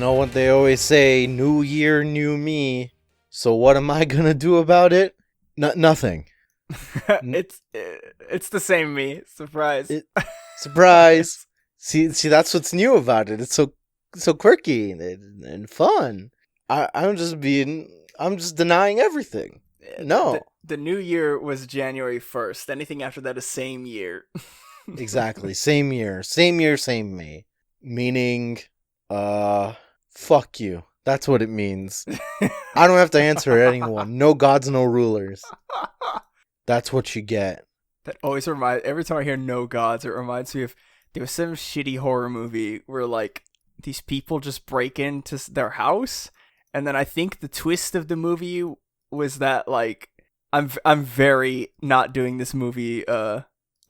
know what they always say, new year, new me. So what am I gonna do about it? Nothing. It's the same me. Surprise. Surprise. See, that's what's new about it. It's so quirky and fun. I'm just denying everything. No. The new year was January 1st. Anything after that is same year. Exactly. Same year, same me. Meaning, fuck you. That's what it means. I don't have to answer anyone. No gods, no rulers. That's what you get. That always reminds. Every time I hear "no gods," it reminds me of there was some shitty horror movie where like these people just break into their house, and then I think the twist of the movie was that like I'm very not doing this movie a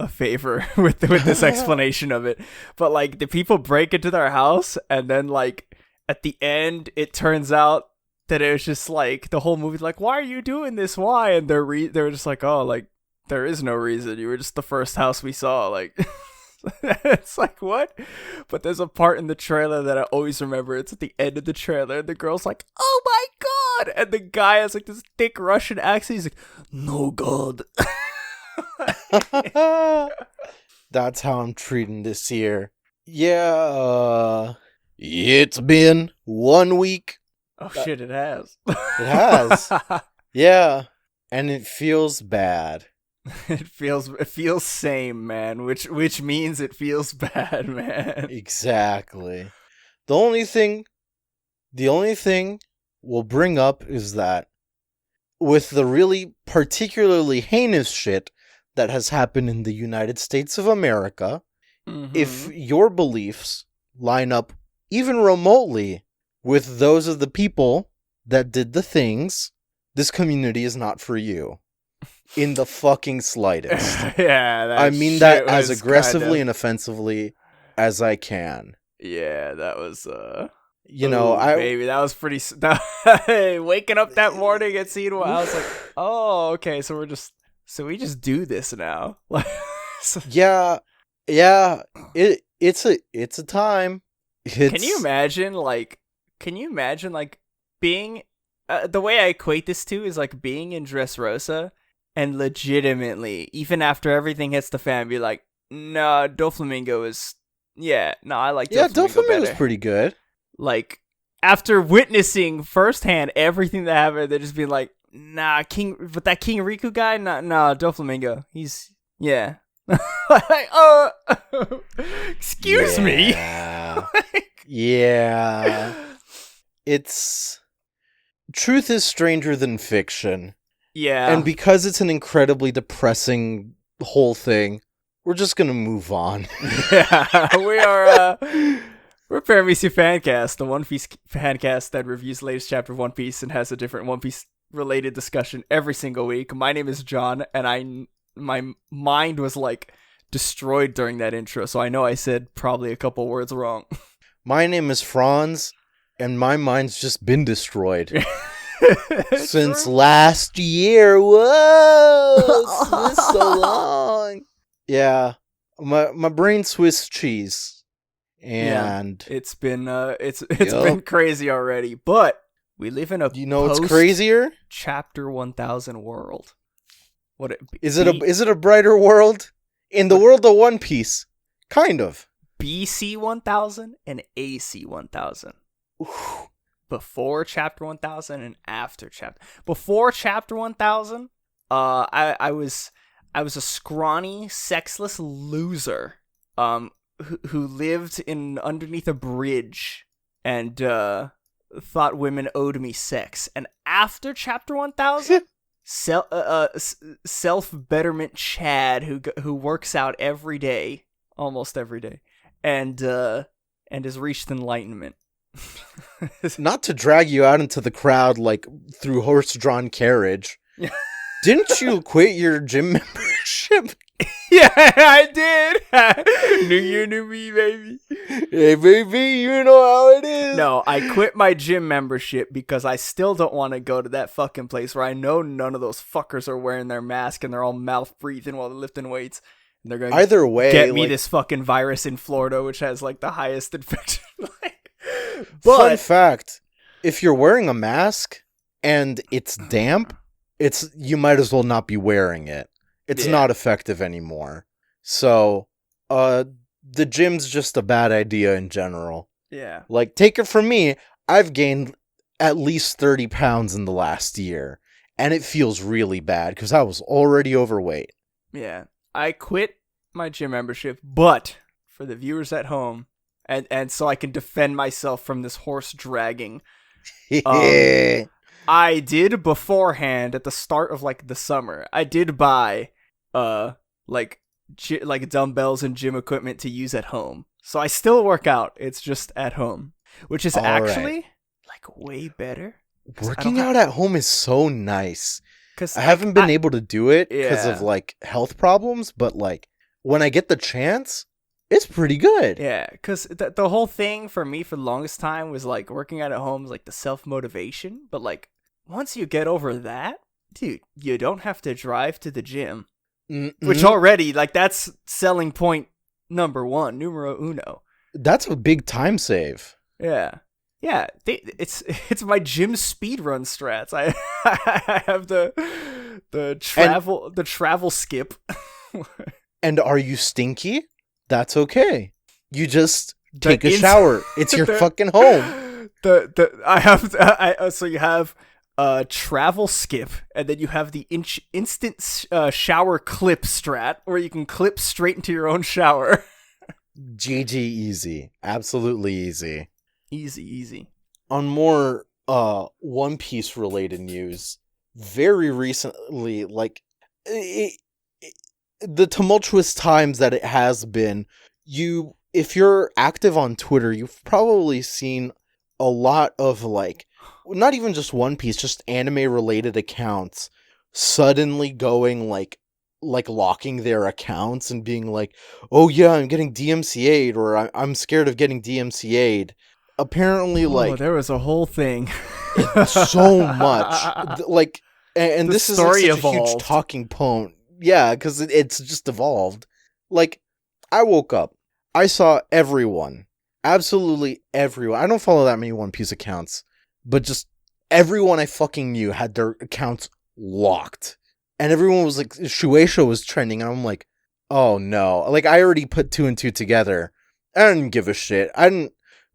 favor with this explanation of it, but like the people break into their house, and then like at the end it turns out that it was just like the whole movie like, why are you doing this, why? And they're just like, oh, like there is no reason, you were just the first house we saw, like. It's like, what? But there's a part in the trailer that I always remember. It's at the end of the trailer, and the girl's like, oh my god, and the guy has like this thick Russian accent. He's like, no god. That's how I'm treating this year. Yeah, it's been 1 week. Oh shit, it has. It has. Yeah, and it feels bad. It feels same, man, which means it feels bad, man. Exactly. The only thing we'll bring up is that with the really particularly heinous shit that has happened in the United States of America, if your beliefs line up even remotely with those of the people that did the things, this community is not for you. In the fucking slightest. Yeah, I mean that as aggressively and offensively as I can. Yeah, that was baby, that was pretty. Waking up that morning and seeing what I was like, oh, okay, so we just do this now. Yeah, it's a time. Can you imagine being the way I equate this to is like being in Dressrosa and legitimately, even after everything hits the fan, be like, nah, Doflamingo is, I like Doflamingo better. Yeah, Doflamingo's pretty good. Like, after witnessing firsthand everything that happened, they're just being like, nah, but that King Riku guy, nah, Doflamingo, he's, yeah. Like, excuse me? Yeah. Truth is stranger than fiction. Yeah. And because it's an incredibly depressing whole thing, we're just gonna move on. Yeah, we're Paramecia Fancast, the One Piece fancast that reviews the latest chapter of One Piece and has a different One Piece related discussion every single week. My name is John, and my mind was like destroyed during that intro, so I know I said probably a couple words wrong. My name is Franz, and my mind's just been destroyed. Since last year. Whoa, it's been so long. Yeah, my brain Swiss cheese, and it's been been crazy already. But we live in a what's crazier? Chapter 1000 world. Is it a brighter world? In the world of One Piece, kind of. BC 1000 and AC 1000. Before chapter 1000 and after before chapter 1000, I was a scrawny, sexless loser who lived underneath a bridge and thought women owed me sex. And after chapter 1000, self-betterment Chad who works out every day, almost every day, and has reached enlightenment. Not to drag you out into the crowd like through horse-drawn carriage. Didn't you quit your gym membership? Yeah, I did. New year, new me, baby. Hey, baby, you know how it is. No, I quit my gym membership because I still don't want to go to that fucking place where I know none of those fuckers are wearing their mask and they're all mouth breathing while they're lifting weights. And they're going either way get me this fucking virus in Florida, which has like the highest infection. Fun fact, if you're wearing a mask and it's damp, you might as well not be wearing it. It's not effective anymore. So, the gym's just a bad idea in general. Yeah. Like, take it from me, I've gained at least 30 pounds in the last year, and it feels really bad because I was already overweight. Yeah. I quit my gym membership, but for the viewers at home, and so I can defend myself from this horse dragging, I did beforehand at the start of like the summer, I did buy like dumbbells and gym equipment to use at home. So I still work out. It's just at home, which is actually like way better. Working out at home is so nice. Cause I haven't been able to do it because of like health problems, but like when I get the chance, it's pretty good. Yeah, because the whole thing for me for the longest time was like working out at home is like the self-motivation. But like once you get over that, dude, you don't have to drive to the gym. Mm-hmm. Which already, like, that's selling point numero uno. That's a big time save. Yeah. Yeah, it's my gym speedrun strats. I have the travel skip. And are you stinky? That's okay. You just take a shower. It's your fucking home. So you have travel skip, and then you have the instant shower clip strat, where you can clip straight into your own shower. GG easy. Absolutely easy. Easy. On more One Piece related news, very recently, like the tumultuous times that it has been, if you're active on Twitter, you've probably seen a lot of like, not even just One Piece, just anime related accounts suddenly going like locking their accounts and being like, oh yeah, I'm getting DMCA'd, or I'm scared of getting DMCA'd. Apparently, like, there was a whole thing. So much. Like, and this is like such a huge talking point. Yeah, because it's just evolved. Like, I woke up, I saw everyone, absolutely everyone. I don't follow that many One Piece accounts, but just everyone I fucking knew had their accounts locked. And everyone was like, Shueisha was trending, and I'm like, oh no. Like, I already put two and two together. I didn't give a shit.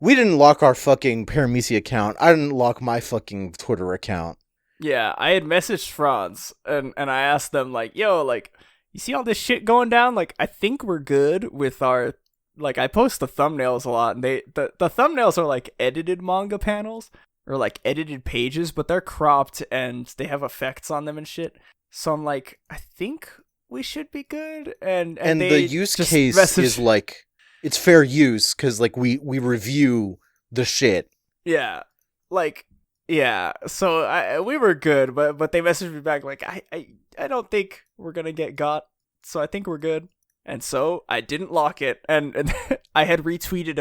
We didn't lock our fucking Paramecia account. I didn't lock my fucking Twitter account. Yeah, I had messaged Franz, and I asked them, like, yo, like, you see all this shit going down? Like, I think we're good with our, like, I post the thumbnails a lot, and the thumbnails are, like, edited manga panels, or, like, edited pages, but they're cropped, and they have effects on them and shit. So I'm like, I think we should be good, and the use case is, like, it's fair use, because, like, we review the shit. Yeah, like, yeah, so we were good, but they messaged me back, like, I don't think we're gonna get got, so I think we're good. And so I didn't lock it, and I had retweeted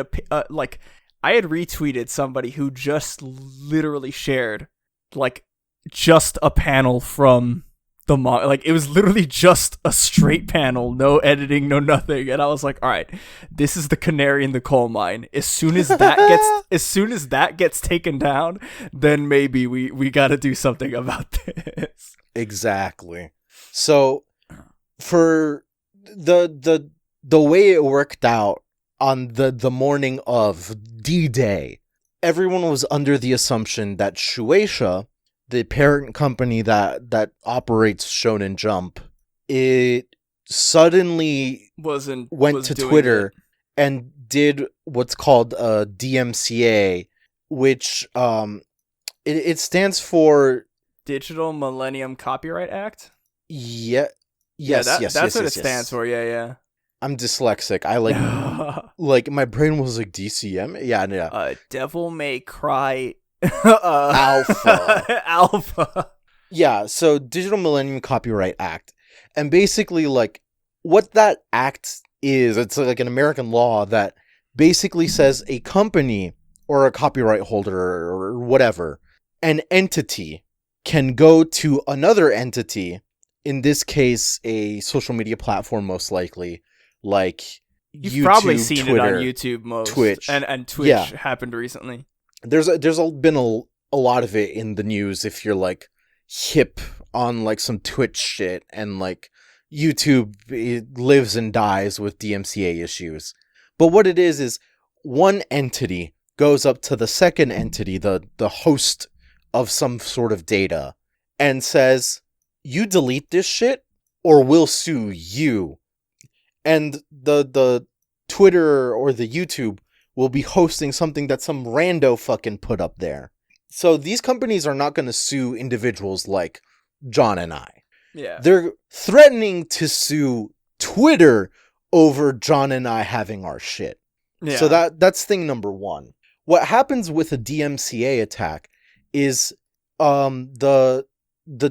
I had retweeted somebody who just literally shared, like, just a panel from the like, it was literally just a straight panel, no editing, no nothing, and I was like, all right, this is the canary in the coal mine. As soon as that gets taken down, then maybe we got to do something about this. Exactly. So for the way it worked out on the morning of D-Day, everyone was under the assumption that Shueisha, the parent company that operates Shonen Jump, it suddenly went to Twitter and did what's called a DMCA, which it stands for Digital Millennium Copyright Act. Yeah. That's what it stands for. Yeah. I'm dyslexic. I like my brain was like DCM. Yeah. Devil May Cry. Alpha. Yeah, so Digital Millennium Copyright Act. And basically, like, what that act is, it's like an American law that basically says a company or a copyright holder or whatever, an entity can go to another entity, in this case, a social media platform most likely, like You've YouTube, probably seen Twitter, it on YouTube most. Twitch. And Twitch happened recently. There's been a lot of it in the news if you're like hip on like some Twitch shit, and like YouTube, it lives and dies with DMCA issues. But what it is one entity goes up to the second entity, the host of some sort of data, and says, you delete this shit or we'll sue you. And the Twitter or the YouTube will be hosting something that some rando fucking put up there. So these companies are not going to sue individuals like John and I. Yeah. They're threatening to sue Twitter over John and I having our shit. Yeah. So that's thing number one. What happens with a DMCA attack is the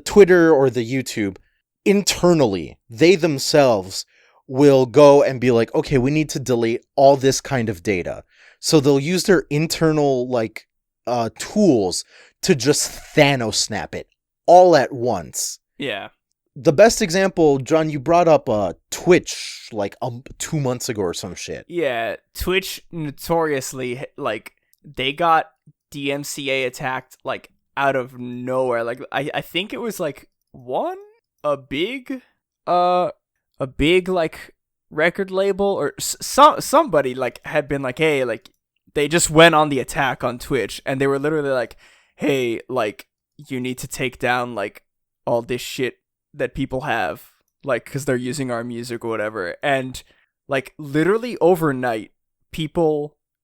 Twitter or the YouTube internally, they themselves will go and be like, okay, we need to delete all this kind of data. So they'll use their internal like tools to just Thanos snap it all at once. Yeah. The best example, John, you brought up Twitch like 2 months ago or some shit. Yeah, Twitch notoriously, like, they got DMCA attacked, like, out of nowhere. Like, I think it was, like, a big, like, record label, or somebody, like, had been like, hey, like, they just went on the attack on Twitch, and they were literally like, hey, like, you need to take down, like, all this shit that people have, like, because they're using our music or whatever. And like literally overnight,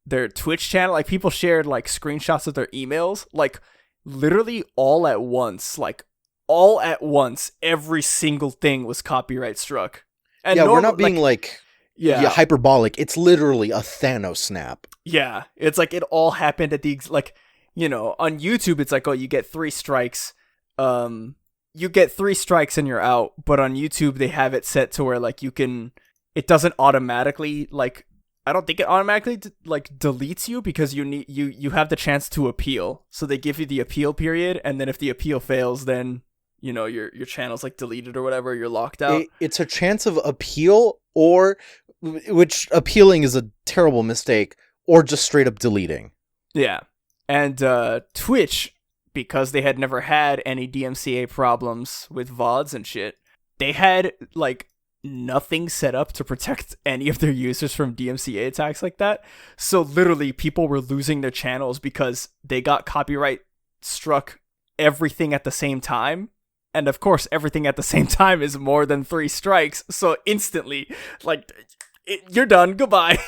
their Twitch channel, like, people shared like screenshots of their emails, like literally all at once, every single thing was copyright struck. And yeah, we're not being like hyperbolic. It's literally a Thanos snap. Yeah, it's like it all happened at the like, you know, on YouTube it's like, oh, you get 3 strikes, you get 3 strikes and you're out. But on YouTube, they have it set to where, like, it doesn't automatically, like, I don't think it automatically, like, deletes you, because you have the chance to appeal. So they give you the appeal period, and then if the appeal fails, then, you know, your channel's, like, deleted or whatever, you're locked out. It's a chance of appeal, or, which appealing is a terrible mistake, or just straight up deleting. Yeah. And Twitch, because they had never had any DMCA problems with VODs and shit, they had, like, nothing set up to protect any of their users from DMCA attacks like that. So literally, people were losing their channels because they got copyright struck everything at the same time. And of course, everything at the same time is more than 3 strikes. So instantly, like, you're done. Goodbye.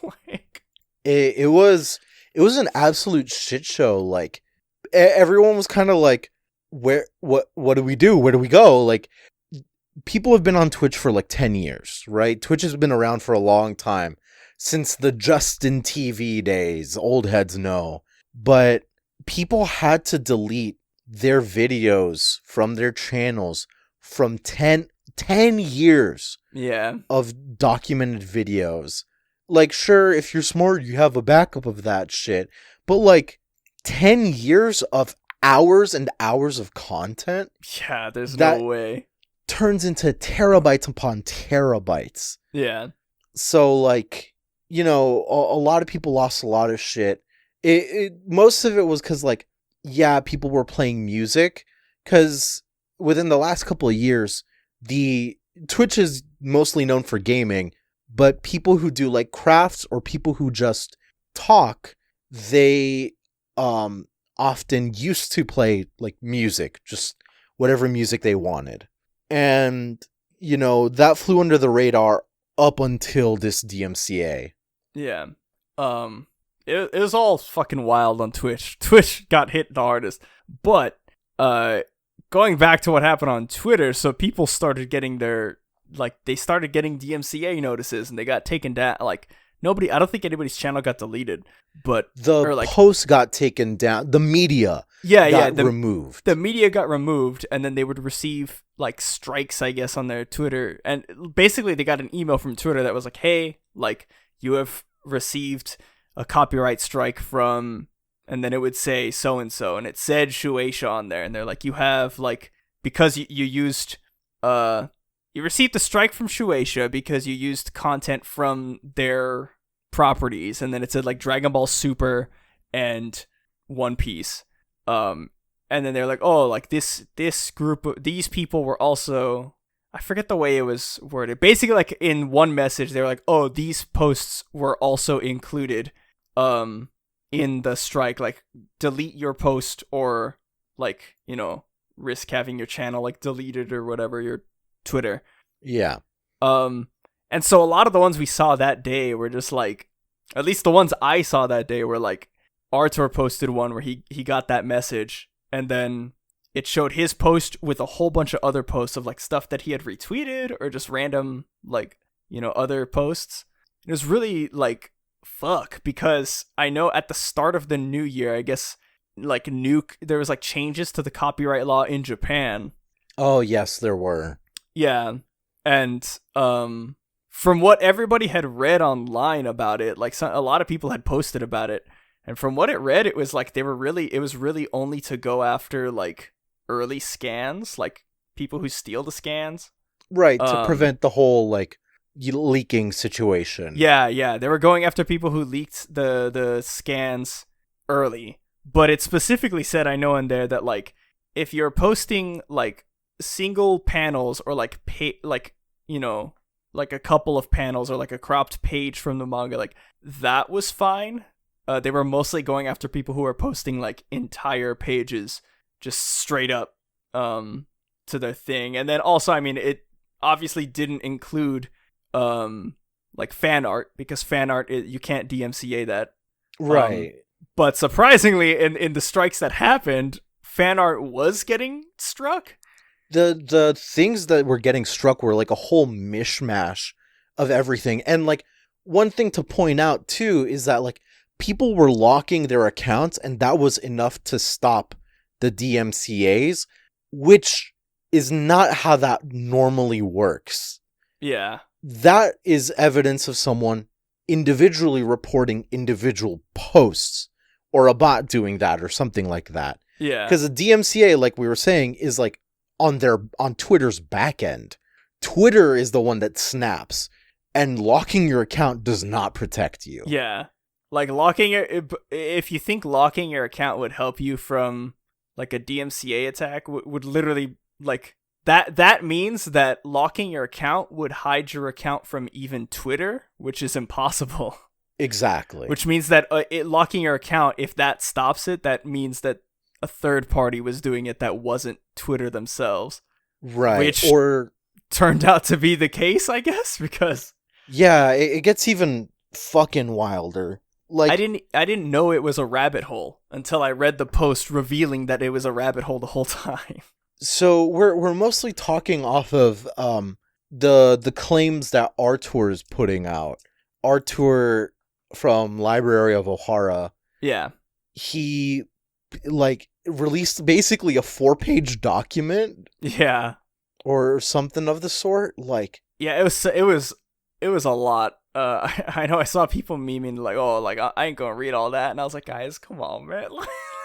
Like, it was an absolute shit show. Like, everyone was kind of like, what do we do? Where do we go? Like, people have been on Twitch for like 10 years, right? Twitch has been around for a long time, since the Justin TV days. Old heads know. But people had to delete their videos from their channels from 10 years of documented videos. Like, sure, if you're smart, you have a backup of that shit. But like, 10 years of hours and hours of content? Yeah, there's no way. Turns into terabytes upon terabytes. Yeah. So, like, you know, a lot of people lost a lot of shit. Most of it was because, like, yeah, people were playing music. Because within the last couple of years, the Twitch is mostly known for gaming, but people who do, like, crafts or people who just talk, they often used to play, like, music, just whatever music they wanted. And, you know, that flew under the radar up until this DMCA. Yeah. It was all fucking wild on Twitch. Twitch got hit the hardest. But going back to what happened on Twitter, so people started getting they started getting DMCA notices, and they got taken down. Like, I don't think anybody's channel got deleted, but the post got taken down. The media got removed. The media got removed, and then they would receive, like, strikes, I guess, on their Twitter. And basically, they got an email from Twitter that was like, hey, like, you have received a copyright strike from, and then it would say so-and-so, and it said Shueisha on there, and they're like, you have, like, because you used you received a strike from Shueisha because you used content from their properties, and then it said like Dragon Ball Super and One Piece. And then they're like, oh, like this group of these people were also, I forget the way it was worded. Basically, like in one message, they were like, oh, these posts were also included in the strike. Like, delete your post, or like, you know, risk having your channel like deleted or whatever, your Twitter. Yeah. And so a lot of the ones we saw that day were just like, at least the ones I saw that day were like, Artur posted one where he got that message, and then it showed his post with a whole bunch of other posts of like stuff that he had retweeted or just random, like, you know, other posts. It was really like, fuck, because I know at the start of the new year, I guess, like there was like changes to the copyright law in Japan. Oh yes, there were. Yeah. And from what everybody had read online about it, like a lot of people had posted about it, and from what it read, it was like it was really only to go after like early scans, like people who steal the scans. Right, to prevent the whole like leaking situation. Yeah, they were going after people who leaked the scans early. But it specifically said, I know in there, that like if you're posting like single panels or like you know, like a couple of panels or like a cropped page from the manga, like that was fine. They were mostly going after people who were posting like entire pages just straight up to their thing. And then also, I mean, it obviously didn't include like fan art, because fan art, you can't DMCA that. Right. But surprisingly, in the strikes that happened, fan art was getting struck. The things that were getting struck were like a whole mishmash of everything. And like one thing to point out too is that like people were locking their accounts, and that was enough to stop the DMCAs, which is not how that normally works. Yeah. That is evidence of someone individually reporting individual posts, or a bot doing that, or something like that. Yeah. Because the DMCA, like we were saying, is like on Twitter's back end. Twitter is the one that snaps, and locking your account does not protect you. Yeah. Like if you think locking your account would help you from like a DMCA attack, would literally like that means that locking your account would hide your account from even Twitter, which is impossible. Exactly. Which means that locking your account, if that stops it, that means that a third party was doing it that wasn't Twitter themselves. Right. Which or turned out to be the case, I guess, because yeah, it gets even fucking wilder. Like I didn't know it was a rabbit hole until I read the post revealing that it was a rabbit hole the whole time. So we're mostly talking off of the claims that Artur is putting out. Artur from Library of Ohara. Yeah. He like released basically a 4-page document. Yeah. Or something of the sort. Like yeah, it was a lot. I know I saw people memeing like, oh, like I ain't gonna read all that, and I was like, guys, come on, man.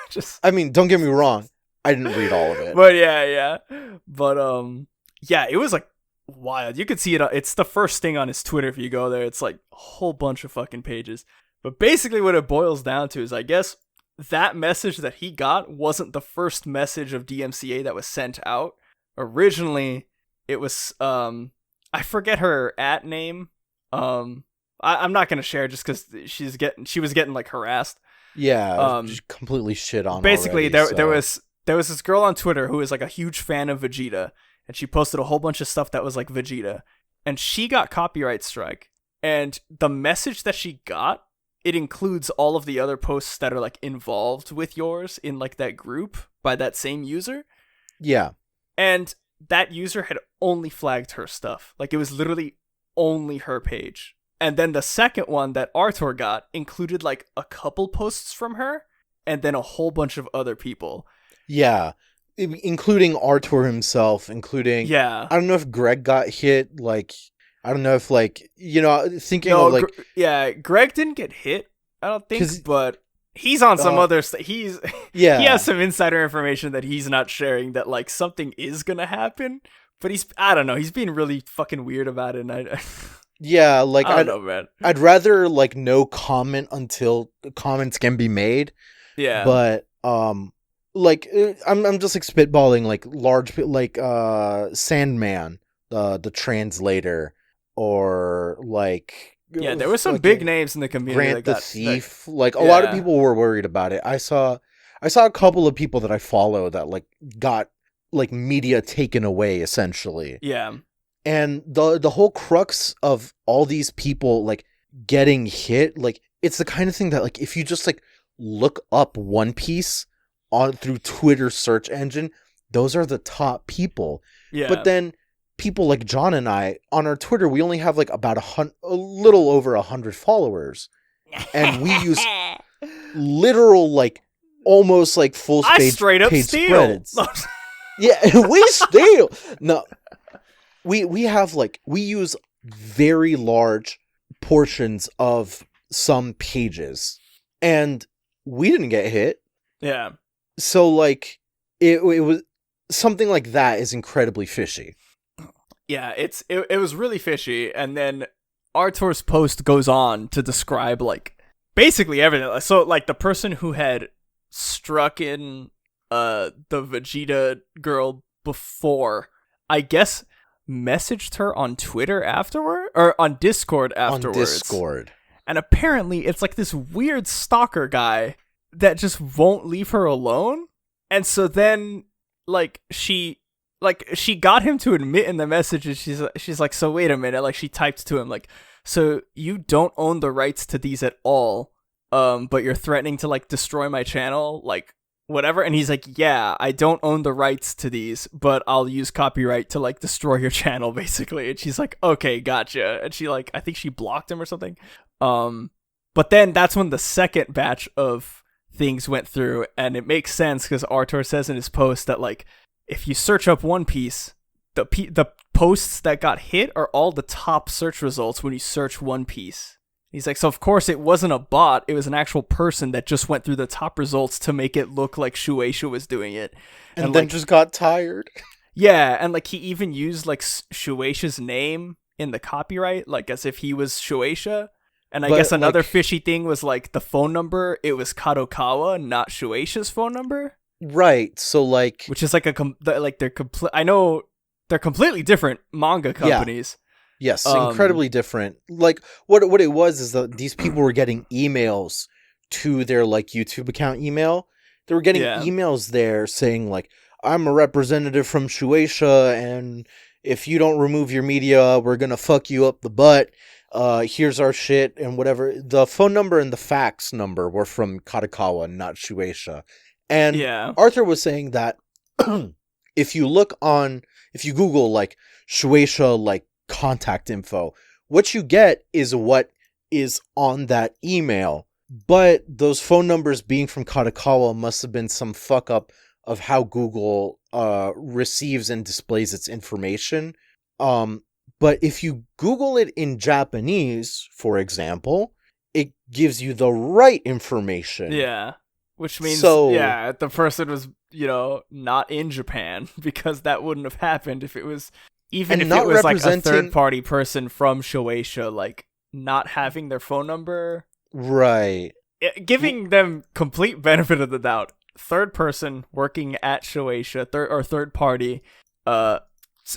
Just I mean, don't get me wrong, I didn't read all of it. But yeah. But yeah, it was like wild. You could see it. It's the first thing on his Twitter if you go there. It's like a whole bunch of fucking pages. But basically what it boils down to is, I guess that message that he got wasn't the first message of DMCA that was sent out. Originally, it was I forget her @name. I'm not gonna share just because she was getting like harassed. Yeah, completely shit on. Basically, already, there was this girl on Twitter who was like a huge fan of Vegeta, and she posted a whole bunch of stuff that was like Vegeta, and she got copyright strike. And the message that she got, it includes all of the other posts that are like involved with yours in like that group by that same user. Yeah. And that user had only flagged her stuff. Like it was literally only her page. And then the second one that Artur got included like a couple posts from her and then a whole bunch of other people. Yeah. Including Artur himself, including... Yeah. I don't know if Greg got hit, like... I don't know if, like, you know, thinking of, like... Greg didn't get hit, I don't think, but he's on some other... Yeah. He has some insider information that he's not sharing that, like, something is gonna happen, But I don't know, he's being really fucking weird about it. And yeah, like I don't know, man. I'd rather like no comment until comments can be made. Yeah. But like I'm just like spitballing like large like Sandman, the translator, or like yeah, there were some big names in the community. Grant the Thief. Like a lot of people were worried about it. I saw a couple of people that I follow that like got like media taken away essentially. Yeah. And the whole crux of all these people like getting hit, like it's the kind of thing that like if you just like look up One Piece on through Twitter search engine, those are the top people. Yeah. But then people like John and I on our Twitter, we only have like about a little over 100 followers, and we use literal like almost like full page straight up paid steal. spreads. Yeah, we steal. No, we have like we use very large portions of some pages, and we didn't get hit. Yeah. So like it was something like that is incredibly fishy. Yeah, it was really fishy. And then Artur's post goes on to describe like basically everything. So like the person who had struck in the Vegeta girl before, I guess, messaged her on Twitter afterward or on Discord afterwards. On Discord. And apparently it's like this weird stalker guy that just won't leave her alone. And so then like she got him to admit in the message, and she's like, so wait a minute, like she typed to him like, so you don't own the rights to these at all, but you're threatening to like destroy my channel, like whatever. And he's like, yeah, I don't own the rights to these, but I'll use copyright to like destroy your channel basically. And she's like, okay, gotcha. And she like, I think she blocked him or something. But then that's when the second batch of things went through, and it makes sense because Artur says in his post that like if you search up One Piece, the posts that got hit are all the top search results when you search One Piece. He's like, so of course it wasn't a bot, it was an actual person that just went through the top results to make it look like Shueisha was doing it, and then like, just got tired. Yeah, and like he even used like Shueisha's name in the copyright, like as if he was Shueisha. And I guess another like, fishy thing was like the phone number, it was Kadokawa, not Shueisha's phone number. Right. So like, which is like they're I know they're completely different manga companies. Yeah. Yes, incredibly different. Like what it was is that these people were getting emails to their like YouTube account email. They were getting emails there saying like, I'm a representative from Shueisha, and if you don't remove your media, we're gonna fuck you up the butt. Here's our shit and whatever. The phone number and the fax number were from Kadokawa, not Shueisha. And Artur was saying that if you Google like Shueisha like contact info, what you get is what is on that email. But those phone numbers being from Kadokawa must have been some fuck up of how Google receives and displays its information. But if you Google it in Japanese, for example, it gives you the right information. Yeah. Which means, the person was, not in Japan, because that wouldn't have happened if it was, even if it was like a third-party person from Shueisha, like, not having their phone number. Right. Giving them complete benefit of the doubt. Third person working at Shueisha, third party,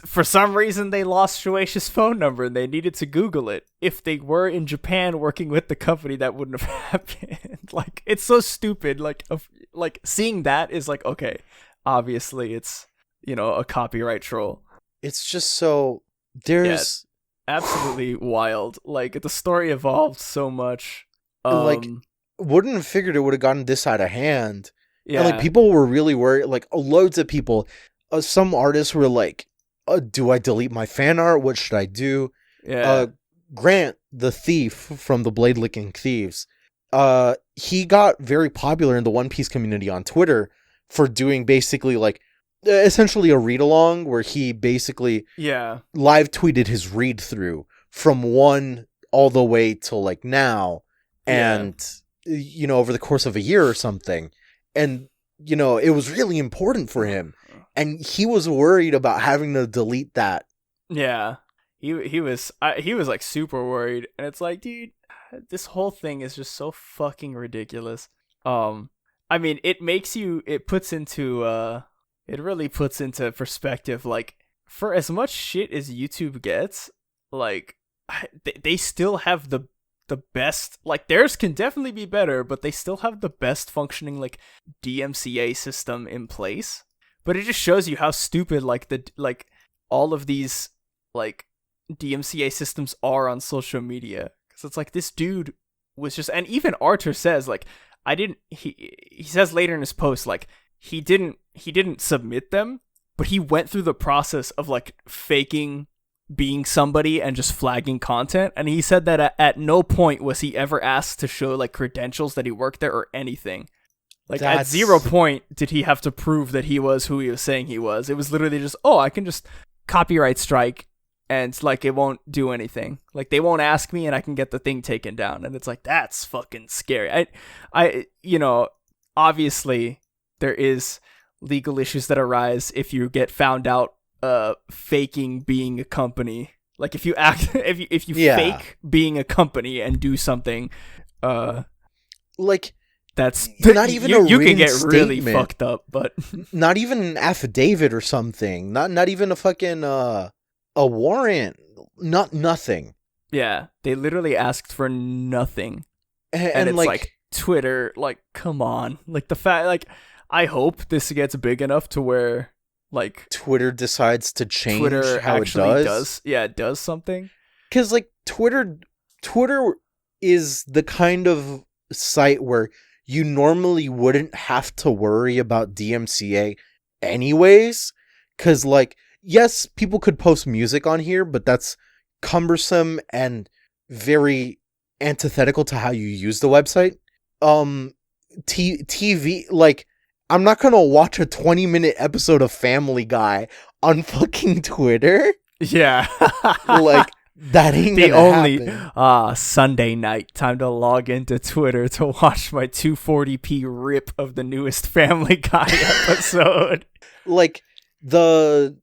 for some reason they lost Shueisha's phone number and they needed to Google it. If they were in Japan working with the company, that wouldn't have happened. Like, it's so stupid. Like seeing that is like, okay, obviously it's, a copyright troll. It's just so there's absolutely wild. Like the story evolved so much. Like wouldn't have figured it would have gotten this out of hand. Yeah. And like people were really worried, like loads of people, some artists were like, do I delete my fan art? What should I do? Yeah. Grant, the thief from the Blade Licking Thieves, he got very popular in the One Piece community on Twitter for doing basically like essentially a read along where he basically live tweeted his read through from 1 all the way till like now, and over the course of a year or something, and it was really important for him. and he was worried about having to delete that. Yeah, he was like super worried, and it's like, dude, this whole thing is just so fucking ridiculous. I mean, it really puts into perspective, like, for as much shit as YouTube gets, like, they still have the best, like, theirs can definitely be better, but they still have the best functioning, like, DMCA system in place. But it just shows you how stupid, like, all of these, like, DMCA systems are on social media. Because it's like, this dude was just, and even Arthur says, like, he says later in his post, like, he didn't submit them, but he went through the process of, like, faking being somebody and just flagging content, and he said that at no point was he ever asked to show, like, credentials that he worked there or anything. Like, at 0 point did he have to prove that he was who he was saying he was. It was literally just, oh, I can just copyright strike and, like, it won't do anything. Like, they won't ask me and I can get the thing taken down. And it's like, that's fucking scary. I obviously there is legal issues that arise if you get found out faking being a company. Like, if you fake being a company and do something, like, that's not even you can get really fucked up. But not even an affidavit or something. Not even a fucking a warrant. Nothing. Yeah, they literally asked for nothing, and it's like Twitter. Like, come on. Like, the fact, like, I hope this gets big enough to where, like, Twitter decides to change Twitter how it does. Yeah, it does something. Because, like, Twitter is the kind of site where you normally wouldn't have to worry about DMCA anyways. Because, like, yes, people could post music on here, but that's cumbersome and very antithetical to how you use the website. TV, like, I'm not gonna watch a 20-minute episode of Family Guy on fucking Twitter. Yeah. Like, that ain't gonna happen. Sunday night, time to log into Twitter to watch my 240p rip of the newest Family Guy episode. Like, the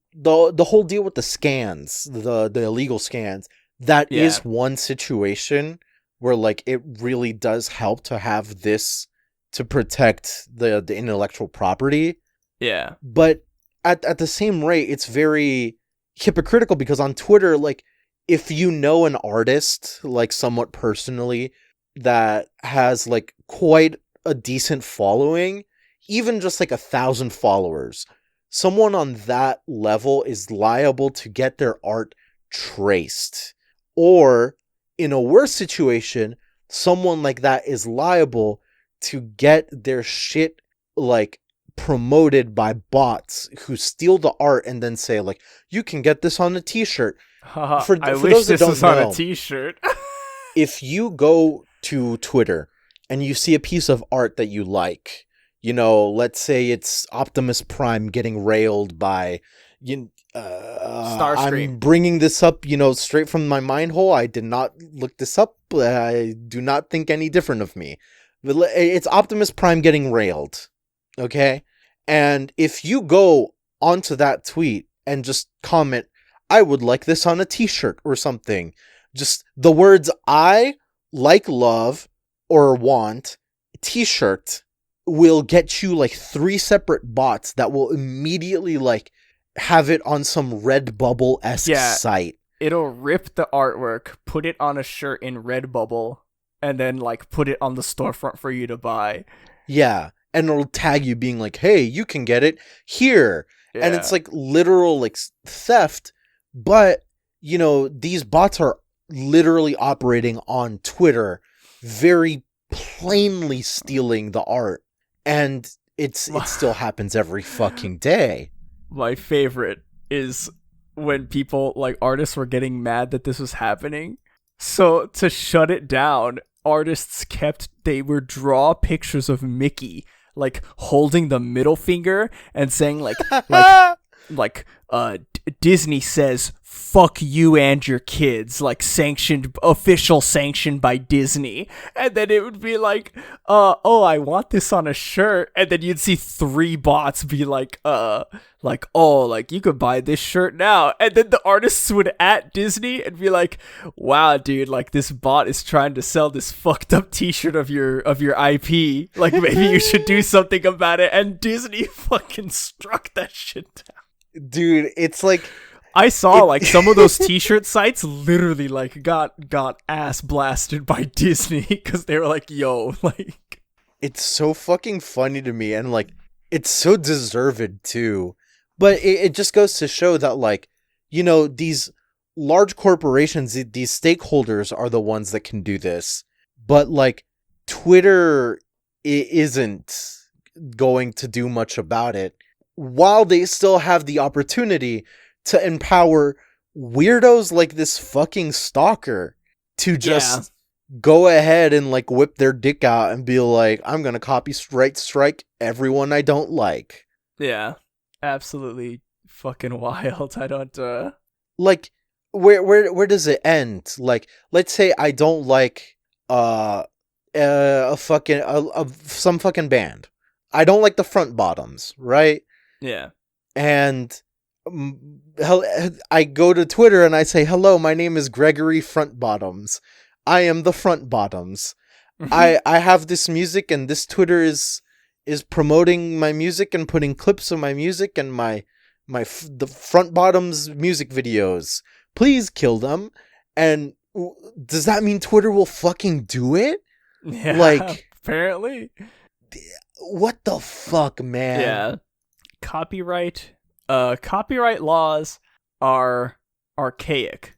whole deal with the scans, the illegal scans, that is one situation where, like, it really does help to have this to protect the intellectual property. Yeah. But at the same rate, it's very hypocritical because on Twitter, like, if you know an artist, like, somewhat personally, that has, like, quite a decent following, even just, like, 1,000 followers, someone on that level is liable to get their art traced. Or, in a worse situation, someone like that is liable to get their shit, like, promoted by bots who steal the art and then say, like, you can get this on a t-shirt. For wish this was on a t-shirt. If you go to Twitter and you see a piece of art that you like, you know, let's say it's Optimus Prime getting railed by Starscream. I'm bringing this up, you know, straight from my mind hole. I did not look this up. I do not think any different of me. It's Optimus Prime getting railed, okay? And if you go onto that tweet and just comment, I would like this on a t-shirt or something, just the words I like, love, or want, t-shirt, will get you, like, 3 separate bots that will immediately, like, have it on some Redbubble-esque site. It'll rip the artwork, put it on a shirt in Redbubble, and then, like, put it on the storefront for you to buy. Yeah, and it'll tag you being like, hey, you can get it here. Yeah. And it's, like, literal, like, theft, but, you know, these bots are literally operating on Twitter, very plainly stealing the art. And it still happens every fucking day. My favorite is when people, like, artists were getting mad that this was happening. So to shut it down, artists they would draw pictures of Mickey, like, holding the middle finger and saying, like, Disney says fuck you and your kids, like official sanctioned by Disney, and then it would be like, oh, I want this on a shirt, and then you'd see 3 bots be like, oh, like you could buy this shirt now, and then the artists would at Disney and be like, wow, dude, like this bot is trying to sell this fucked up T-shirt of your IP, like maybe you should do something about it, and Disney fucking struck that shit down. Dude, it's like, I saw like some of those T-shirt sites literally like got ass blasted by Disney because they were like, yo, like, it's so fucking funny to me, and like it's so deserved too. But it just goes to show that, like, you know, these large corporations, these stakeholders are the ones that can do this. But like Twitter isn't going to do much about it, while they still have the opportunity to empower weirdos like this fucking stalker to just go ahead and like whip their dick out and be like, I'm gonna copy strike everyone I don't like. Yeah, absolutely fucking wild. I don't like where does it end? Like, let's say I don't like some fucking band. I don't like the Front Bottoms, right? Yeah. And I go to Twitter and I say, hello, my name is Gregory Front Bottoms. I am the Front Bottoms. I have this music, and this Twitter is promoting my music and putting clips of my music and the Front Bottoms music videos. Please kill them. And does that mean Twitter will fucking do it? Yeah, like, apparently. What the fuck, man? Yeah. Copyright laws are archaic,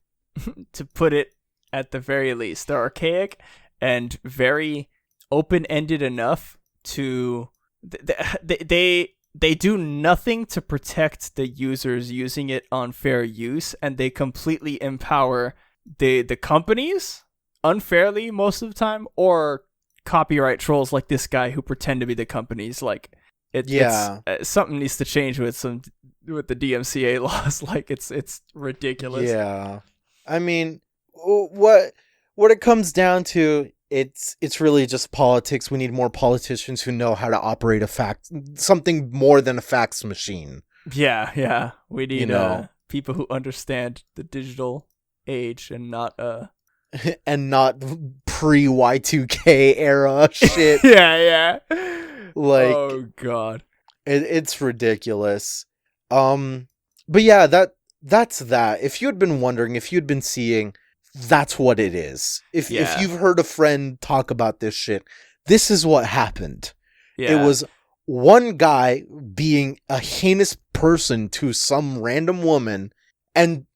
to put it at the very least. They're archaic and very open-ended enough to they do nothing to protect the users using it on fair use, and they completely empower the companies unfairly most of the time, or copyright trolls like this guy who pretend to be the companies. Like, it's something needs to change with the DMCA laws. Like, it's ridiculous. Yeah, I mean, what it comes down to, it's really just politics. We need more politicians who know how to operate something more than a fax machine. Yeah. We need people who understand the digital age and not and not pre Y2K era shit. Yeah. Like, oh god, it's ridiculous. But yeah, that's that. If you had been wondering, if you'd been seeing, that's what it is. If you've heard a friend talk about this shit, this is what happened. Yeah. It was one guy being a heinous person to some random woman and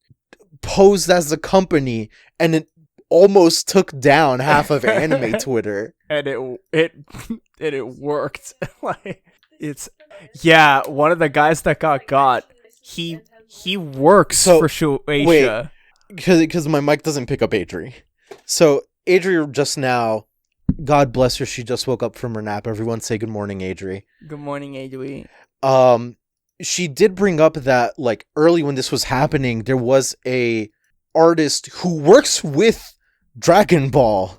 posed as the company, and it almost took down half of anime Twitter. And it worked. Like, one of the guys that got he works for Shueisha. Wait, because my mic doesn't pick up Adri. So Adri just now, God bless her, she just woke up from her nap. Everyone say good morning, Adri. Good morning, Adri. She did bring up that, like, early when this was happening, there was a artist who works with Dragon Ball.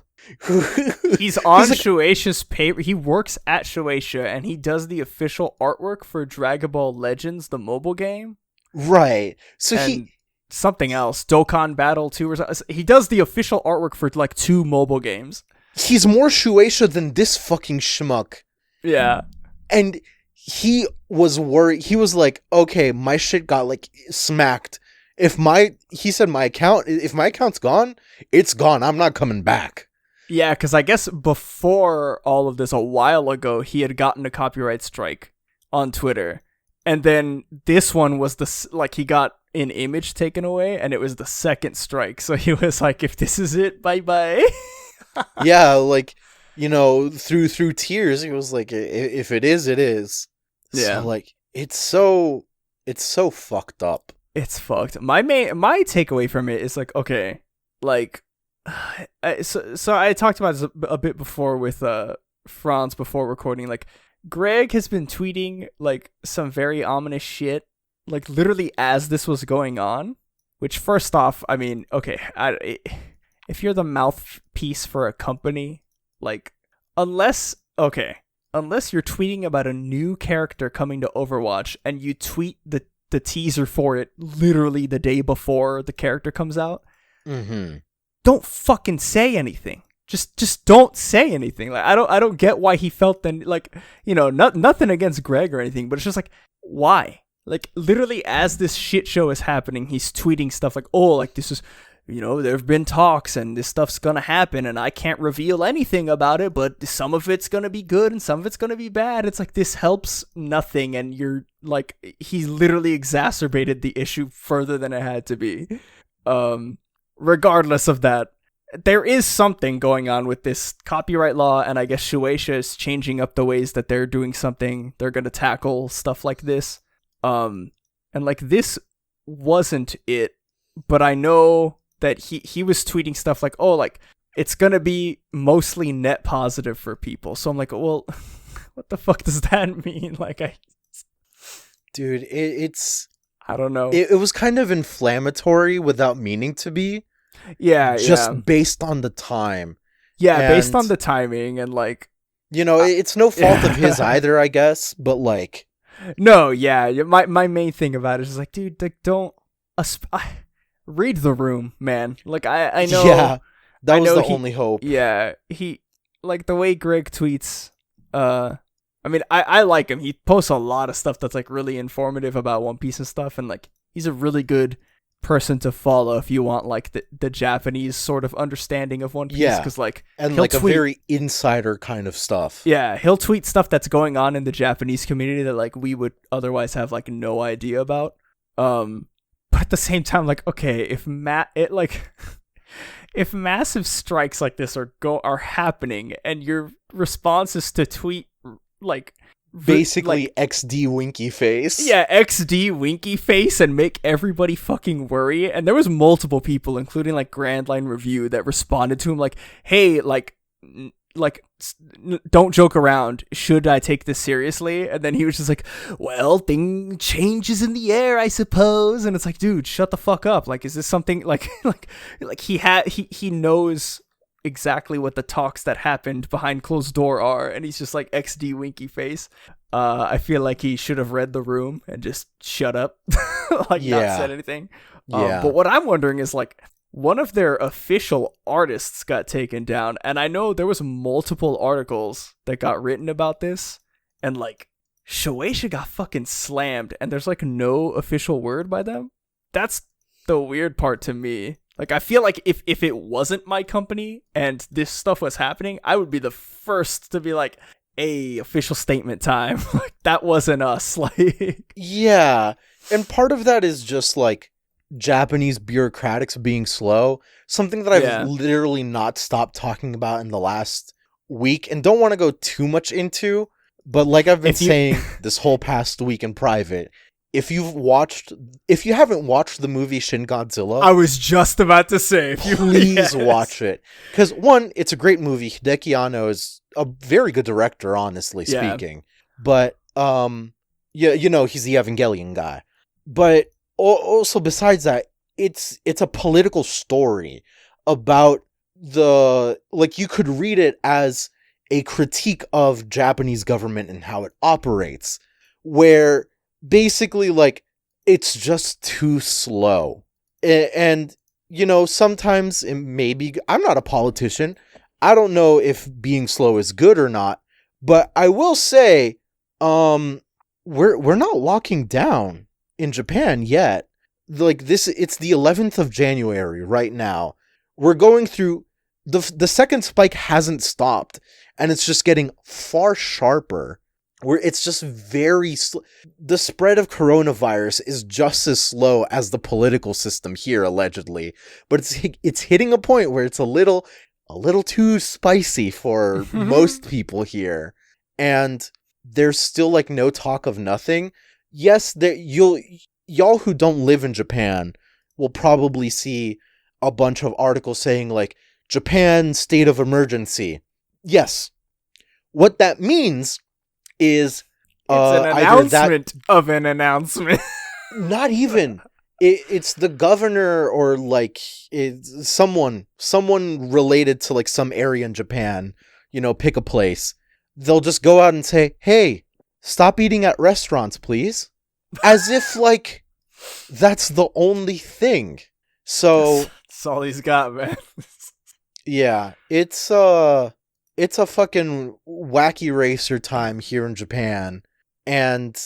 He's on Shueisha's paper. He works at Shueisha, and he does the official artwork for Dragon Ball Legends, the mobile game. Right. So and something else, Dokkan Battle 2 or something. He does the official artwork for like 2 mobile games. He's more Shueisha than this fucking schmuck. Yeah. And he was worried. He was like, okay, my shit got like smacked. If my account's gone, it's gone. I'm not coming back. Yeah, because I guess before all of this, a while ago, he had gotten a copyright strike on Twitter. And then this one was he got an image taken away, and it was the second strike. So he was like, if this is it, bye-bye. Yeah, like, you know, through tears, he was like, if it is, it is. Yeah. So, like, it's so fucked up. It's fucked. My takeaway from it is like, okay, like, so I talked about this a bit before with Franz before recording. Like, Greg has been tweeting like some very ominous shit like literally as this was going on, which first off, I mean, okay, if you're the mouthpiece for a company, like, unless you're tweeting about a new character coming to Overwatch and you tweet the teaser for it literally the day before the character comes out, don't fucking say anything. Just don't say anything. Like, I don't get why he felt then, like, you know, nothing against Greg or anything, but it's just like, why? Like, literally as this shit show is happening, he's tweeting stuff like, oh, like, this is, you know, there have been talks and this stuff's gonna happen and I can't reveal anything about it, but some of it's gonna be good and some of it's gonna be bad. It's like, this helps nothing, and you're like, he literally exacerbated the issue further than it had to be. Regardless of that, there is something going on with this copyright law, and I guess Shueisha is changing up the ways that they're doing something. They're gonna tackle stuff like this. And like, this wasn't it, but I know that he was tweeting stuff like, oh, like, it's gonna be mostly net positive for people. So I'm like, well, what the fuck does that mean? Like, dude, it's I don't know. It was kind of inflammatory without meaning to be. Yeah, just based on the time. Yeah, and based on the timing, and like, you know, it's no fault of his either, I guess, but like, no, yeah, my main thing about it is like, dude, like, don't read the room, man. Like, I know. Yeah, that was the only hope. Yeah, he, like, the way Greg tweets, I mean, I like him. He posts a lot of stuff that's like really informative about One Piece and stuff, and like, he's a really good person to follow if you want like the Japanese sort of understanding of One Piece. Yeah, because like, and like a very insider kind of stuff. Yeah, he'll tweet stuff that's going on in the Japanese community that like we would otherwise have like no idea about. But at the same time, like, okay, if massive strikes like this are happening and your response is to tweet like basically like, XD winky face. Yeah, XD winky face, and make everybody fucking worry. And there was multiple people, including like Grand Line Review, that responded to him like, hey, like don't joke around. Should I take this seriously? And then he was just like, well, thing changes in the air, I suppose. And it's like, dude, shut the fuck up. Like, is this something like he knows exactly what the talks that happened behind closed door are, and he's just like XD winky face. I feel like he should have read the room and just shut up, like, not said anything. But what I'm wondering is, like, one of their official artists got taken down, and I know there was multiple articles that got written about this, and like, Shueisha got fucking slammed, and there's like no official word by them. That's the weird part to me. Like, I feel like if it wasn't my company and this stuff was happening, I would be the first to be like, hey, official statement time. Like, that wasn't us. Like, yeah. And part of that is just like Japanese bureaucratics being slow. Something that I've literally not stopped talking about in the last week and don't want to go too much into. But like I've been saying this whole past week in private, if you haven't watched the movie Shin Godzilla, I was just about to say, please watch it. Because one, it's a great movie. Hideki Anno is a very good director, honestly speaking. But you know, he's the Evangelion guy. But also besides that, it's a political story about you could read it as a critique of Japanese government and how it operates, where basically, like, it's just too slow. And, you know, sometimes it may be... I'm not a politician. I don't know if being slow is good or not. But I will say, we're not locking down in Japan yet. Like, it's the 11th of January right now. We're going through... The second spike hasn't stopped. And it's just getting far sharper. Where it's just very the spread of coronavirus is just as slow as the political system here, allegedly, but it's hitting a point where it's a little too spicy for most people here, and there's still like no talk of nothing. Yes, y'all who don't live in Japan will probably see a bunch of articles saying like Japan state of emergency. Yes, what that means is it's an announcement of an announcement. Not even. It's the governor or like someone related to like some area in Japan, pick a place. They'll just go out and say, "Hey, stop eating at restaurants, please." As if like that's the only thing. So that's all he's got, man. yeah, it's a fucking wacky racer time here in Japan, and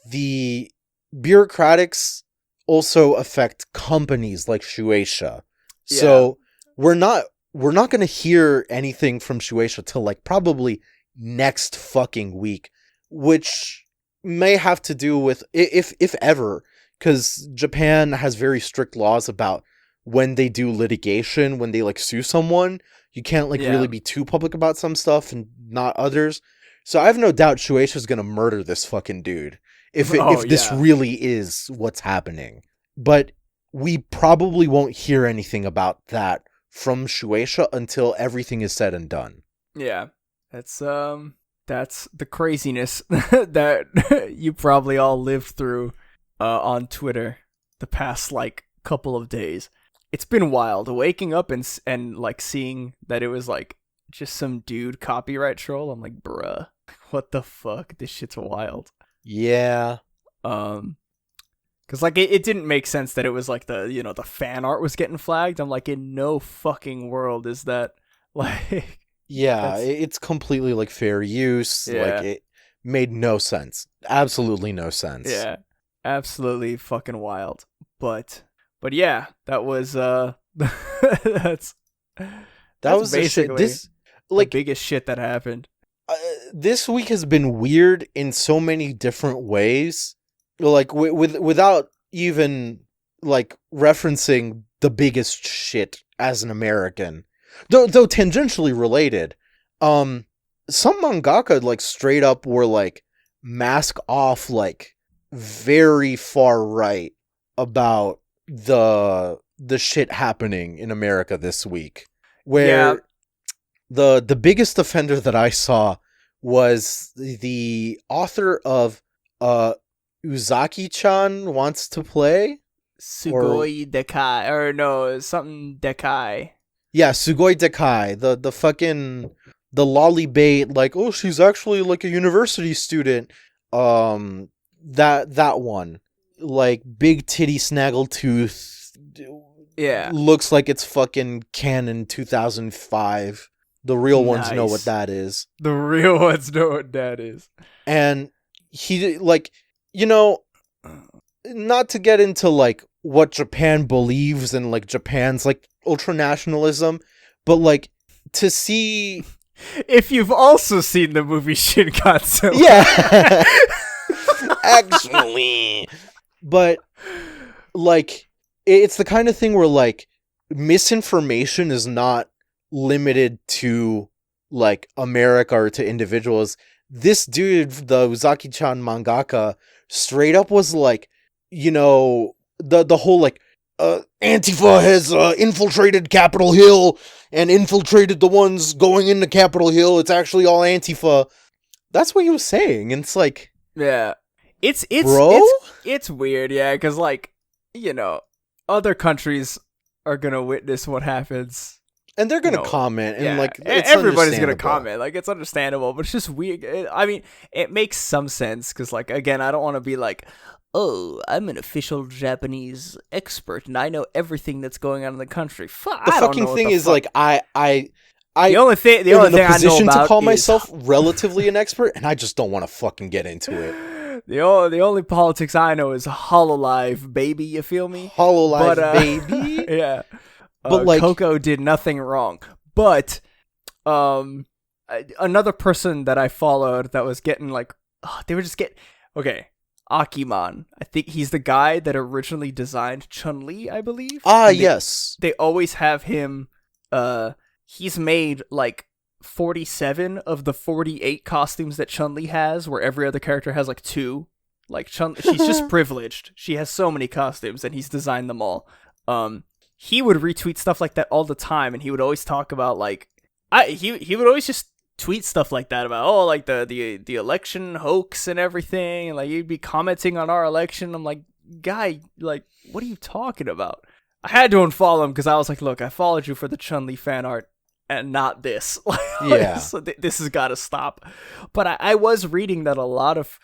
the bureaucratics also affect companies like Shueisha. Yeah. So we're not going to hear anything from Shueisha till like probably next fucking week, which may have to do with if ever, because Japan has very strict laws about when they do litigation, when they like sue someone, you can't like really be too public about some stuff and not others. So I have no doubt Shueisha's gonna murder this fucking dude if this really is what's happening. But we probably won't hear anything about that from Shueisha until everything is said and done. Yeah, that's the craziness that you probably all lived through on Twitter the past like couple of days. It's been wild waking up and like seeing that it was like just some dude copyright troll. I'm like, bruh, what the fuck? This shit's wild. Yeah. Cause like it didn't make sense that it was like the fan art was getting flagged. I'm like, in no fucking world is that like. Yeah, it's completely like fair use. Yeah. Like it made no sense. Absolutely no sense. Yeah. Absolutely fucking wild. But yeah, that was that was basically this like the biggest shit that happened. This week has been weird in so many different ways. Like without even like referencing the biggest shit as an American, though tangentially related. Some mangaka like straight up were like mask off like very far right about the shit happening in America this week, where the biggest offender that I saw was the author of Uzaki-chan Wants to Play? Sugoi Dekai, or no, something Dekai. Yeah, Sugoi Dekai, the fucking, the lolly bait, like, oh, she's actually like a university student. That one. Like, big titty snaggletooth. Yeah. Looks like it's fucking canon 2005. The real ones know what that is. The real ones know what that is. And he, like, not to get into, like, what Japan believes and, like, Japan's, like, ultranationalism, but, like, to see... If you've also seen the movie Shin Godzilla. Yeah! Actually... But, like, it's the kind of thing where, like, misinformation is not limited to, like, America or to individuals. This dude, the Uzaki-chan mangaka, straight up was like, the whole, like, Antifa has infiltrated Capitol Hill and infiltrated the ones going into Capitol Hill. It's actually all Antifa. That's what he was saying, and it's like... Yeah. It's weird, yeah, because, like, other countries are going to witness what happens. And they're going to comment, and, like, it's everybody's going to comment. Like, it's understandable, but it's just weird. It makes some sense, because, like, again, I don't want to be like, oh, I'm an official Japanese expert, and I know everything that's going on in the country. The fucking thing is, like, the only thing I know about to call myself relatively an expert, and I just don't want to fucking get into it. The only politics I know is HoloLive, baby. You feel me? HoloLive, baby. Yeah. But like, Coco did nothing wrong. But another person that I followed that was getting like, they were just getting okay. Akiman. I think he's the guy that originally designed Chun-Li, I believe. Yes. They always have him. He's made like 47 of the 48 costumes that Chun-Li has, where every other character has like 2. Like she's just privileged. She has so many costumes, and he's designed them all. He would retweet stuff like that all the time, and he would always talk about like, he would always just tweet stuff like that about like the election hoax and everything, and like he'd be commenting on our election. I'm like, guy, like, what are you talking about? I had to unfollow him because I was like, look, I followed you for the Chun-Li fan art and not this. Yeah. So this has got to stop. But I was reading that a lot of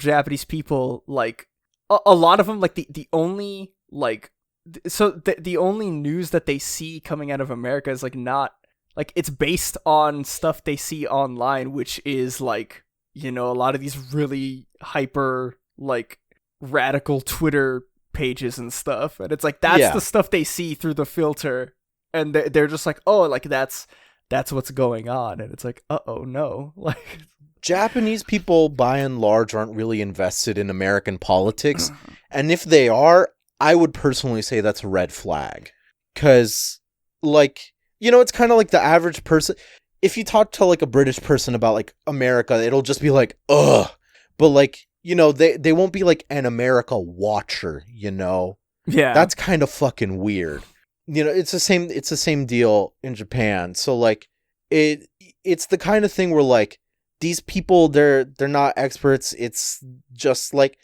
Japanese people, like, a lot of them, like, the only, like, so the only news that they see coming out of America is, like, not, like, it's based on stuff they see online, which is, like, you know, a lot of these really hyper, like, radical Twitter pages and stuff. And it's like, that's the stuff they see through the filter. And they're just like, oh, like, that's what's going on. And it's like, uh-oh, no. Like, Japanese people, by and large, aren't really invested in American politics. And if they are, I would personally say that's a red flag. Because, like, you know, it's kind of like the average person. If you talk to, like, a British person about, like, America, it'll just be like, ugh. But, like, you know, they won't be, like, an America watcher, you know? Yeah. That's kind of fucking weird. You know, it's the same deal in Japan. So, like, it's the kind of thing where, like, these people, they're not experts. It's just, like,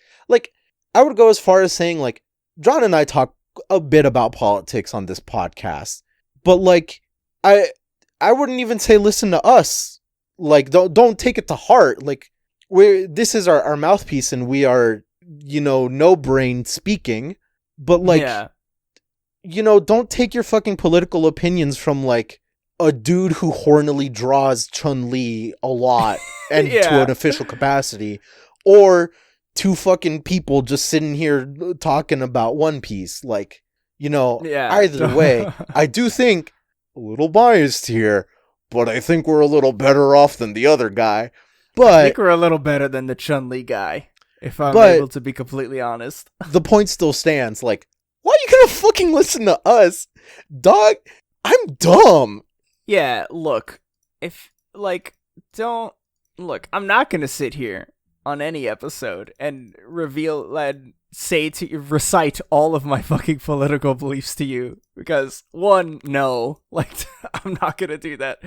I would go as far as saying, like, John and I talk a bit about politics on this podcast. But, like, I wouldn't even say listen to us. Like, don't take it to heart. Like, this is our mouthpiece, and we are, you know, no brain speaking. But, like, you know, don't take your fucking political opinions from, like, a dude who hornily draws Chun-Li a lot and to an official capacity, or two fucking people just sitting here talking about One Piece. Like, you know, either way, I do think a little biased here, but I think we're a little better off than the other guy. But I think we're a little better than the Chun-Li guy, if I'm able to be completely honest. The point still stands. Like, why are you gonna fucking listen to us? Dog, I'm dumb. Yeah, look, I'm not gonna sit here on any episode and recite all of my fucking political beliefs to you, because one, no, like, I'm not gonna do that,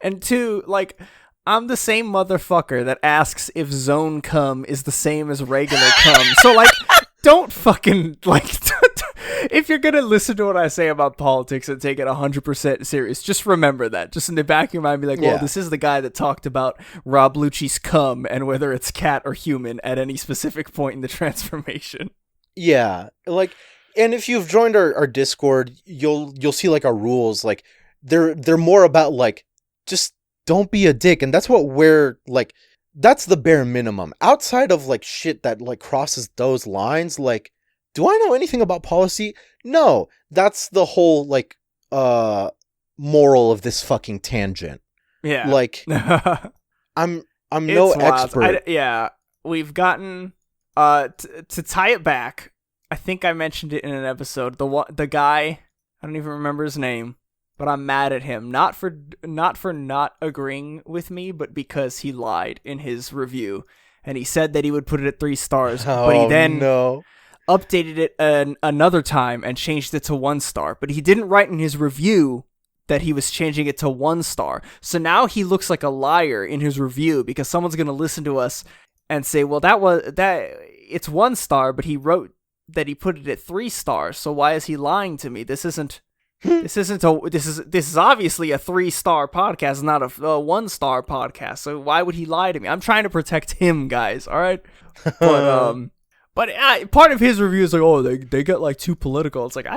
and two, like, I'm the same motherfucker that asks if zone cum is the same as regular cum. So, like, don't fucking, like, if you're gonna listen to what I say about politics and take it 100% serious, just remember that. Just in the back of your mind, be like, well, this is the guy that talked about Rob Lucci's cum and whether it's cat or human at any specific point in the transformation. Yeah, like, and if you've joined our Discord, you'll see, like, our rules. Like, they're more about, like, just don't be a dick, and that's what we're, like, that's the bare minimum. Outside of, like, shit that, like, crosses those lines, like, do I know anything about policy? No. That's the whole, like, moral of this fucking tangent. Yeah. Like, I'm no expert. We've gotten, to tie it back, I think I mentioned it in an episode, the guy, I don't even remember his name, but I'm mad at him, not for not agreeing with me, but because he lied in his review, and he said that he would put it at 3 stars, but he then updated it another time and changed it to 1 star. But he didn't write in his review that he was changing it to 1 star. So now he looks like a liar in his review, because someone's gonna listen to us and say, well, it's 1 star, but he wrote that he put it at 3 stars. So why is he lying to me? This is obviously a 3-star podcast, not a 1-star podcast. So why would he lie to me? I'm trying to protect him, guys. All right. But part of his review is like, oh, they get, like, too political. It's like,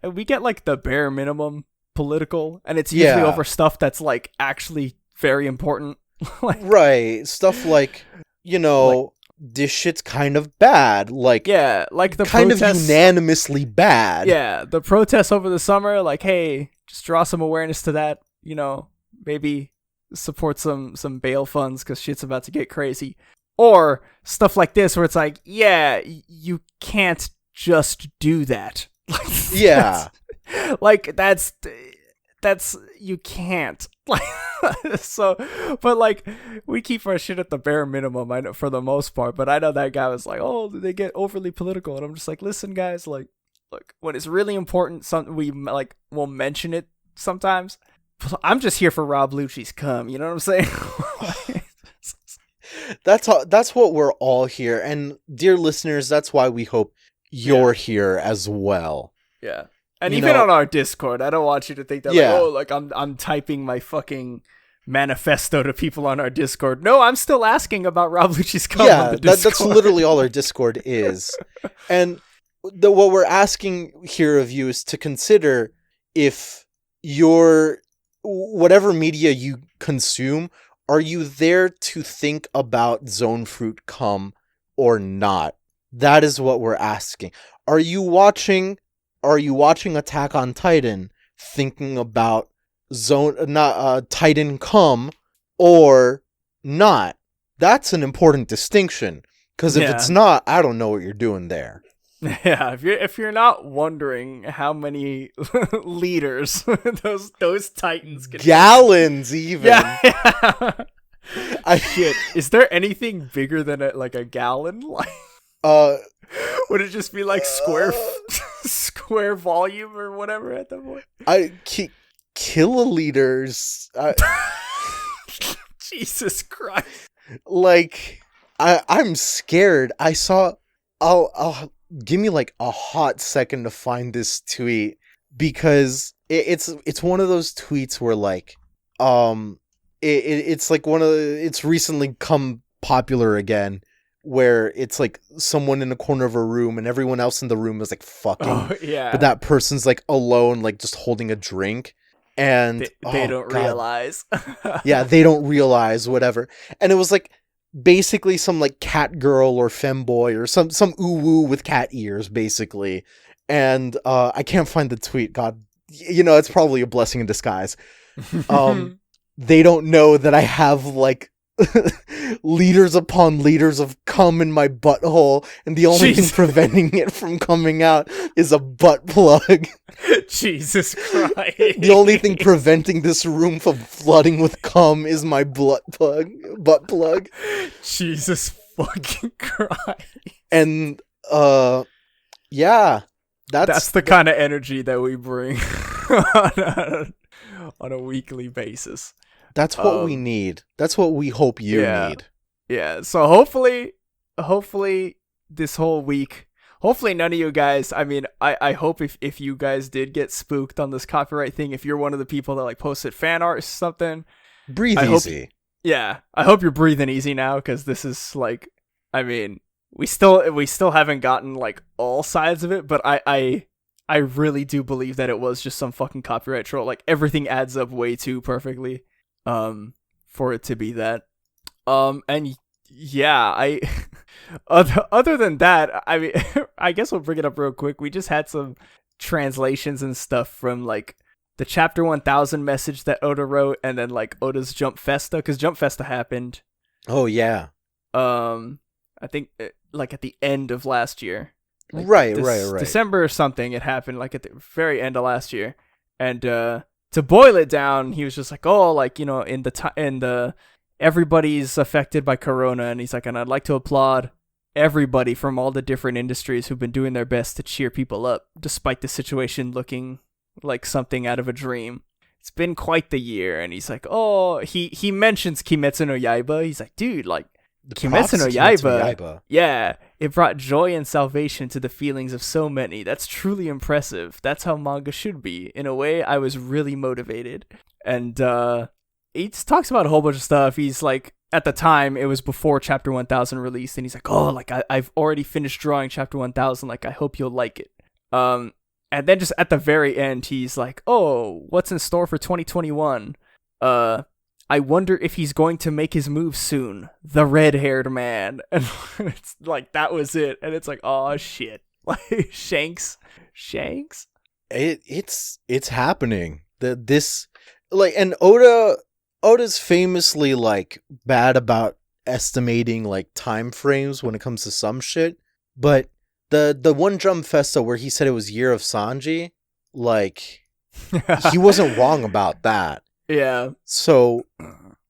we get, like, the bare minimum political, and it's usually over stuff that's, like, actually very important. Like, right. Stuff like, you know, like, this shit's kind of bad. Like, like the kind protests, of unanimously bad. Yeah, the protests over the summer, like, hey, just draw some awareness to that, you know, maybe support some bail funds because shit's about to get crazy. Or stuff like this where it's like, yeah, you can't just do that. Yeah. That's you can't. So, but, like, we keep our shit at the bare minimum, I know, for the most part. But I know that guy was like, oh, they get overly political. And I'm just like, listen, guys, like, look, when it's really important, we'll mention it sometimes. I'm just here for Rob Lucci's cum, you know what I'm saying? That's what we're all here. And dear listeners, that's why we hope you're here as well. Yeah. And even on our Discord, I don't want you to think that I'm typing my fucking manifesto to people on our Discord. No, I'm still asking about Rob Lucci's comment on the Discord. That's literally all our Discord is. And what we're asking here of you is to consider if whatever media you consume, are you there to think about Zone Fruit cum or not? That is what we're asking. Are you watching Attack on Titan thinking about Titan cum or not? That's an important distinction, because if it's not, I don't know what you're doing there. Yeah, if you're not wondering how many liters those Titans can gallons even. Yeah. Shit. Is there anything bigger than a gallon? Like would it just be like square volume or whatever at that point? Kiloliters. Jesus Christ. Like I'm scared. I saw I'll give me like a hot second to find this tweet, because it's one of those tweets where like it's like it's recently come popular again, where it's like someone in a corner of a room and everyone else in the room is like fucking. Oh, yeah. But that person's like alone, like just holding a drink, and they don't realize. Yeah, they don't realize whatever. And it was like basically some like cat girl or femboy or some woo with cat ears basically. And I can't find the tweet. God, it's probably a blessing in disguise. They don't know that I have like liters upon liters of cum in my butthole, and the only thing preventing it from coming out is a butt plug. Jesus Christ. The only thing preventing this room from flooding with cum is my butt plug. Jesus fucking Christ. And yeah, that's the kind of energy that we bring on a weekly basis. That's what we need. That's what we hope you need. Yeah. So hopefully this whole week, hopefully none of you guys, I mean, I hope if you guys did get spooked on this copyright thing, if you're one of the people that like posted fan art or something, breathe easy. I hope you're breathing easy now, because this is like, I mean, we still haven't gotten like all sides of it, but I really do believe that it was just some fucking copyright troll. Like, everything adds up way too perfectly for it to be that. And yeah, other than that, I mean, I guess we'll bring it up real quick. We just had some translations and stuff from like the chapter 1000 message that Oda wrote, and then like Oda's Jump Festa, because Jump Festa happened. Oh yeah. I think like at the end of last year. Like right. December or something. It happened like at the very end of last year, and to boil it down, he was just like, oh, like, in the everybody's affected by Corona, and he's like, and I'd like to applaud everybody from all the different industries who've been doing their best to cheer people up, despite the situation looking like something out of a dream. It's been quite the year. And he's like, oh, he mentions Kimetsu no Yaiba. He's like, dude, like, Kimetsu no Yaiba, yeah, it brought joy and salvation to the feelings of so many. That's truly impressive. That's how manga should be. In a way, I was really motivated. And he just talks about a whole bunch of stuff. He's like, at the time, it was before Chapter 1000 released, and he's like, oh, like, I've already finished drawing Chapter 1000. Like, I hope you'll like it. And then just at the very end, he's like, oh, what's in store for 2021? I wonder if he's going to make his move soon. The red-haired man. And it's like, that was it. And it's like, oh, shit. Like, Shanks? It's happening. And Oda's famously, like, bad about estimating, like, time frames when it comes to some shit. But the one Jump Festa where he said it was Year of Sanji, like, he wasn't wrong about that. Yeah. So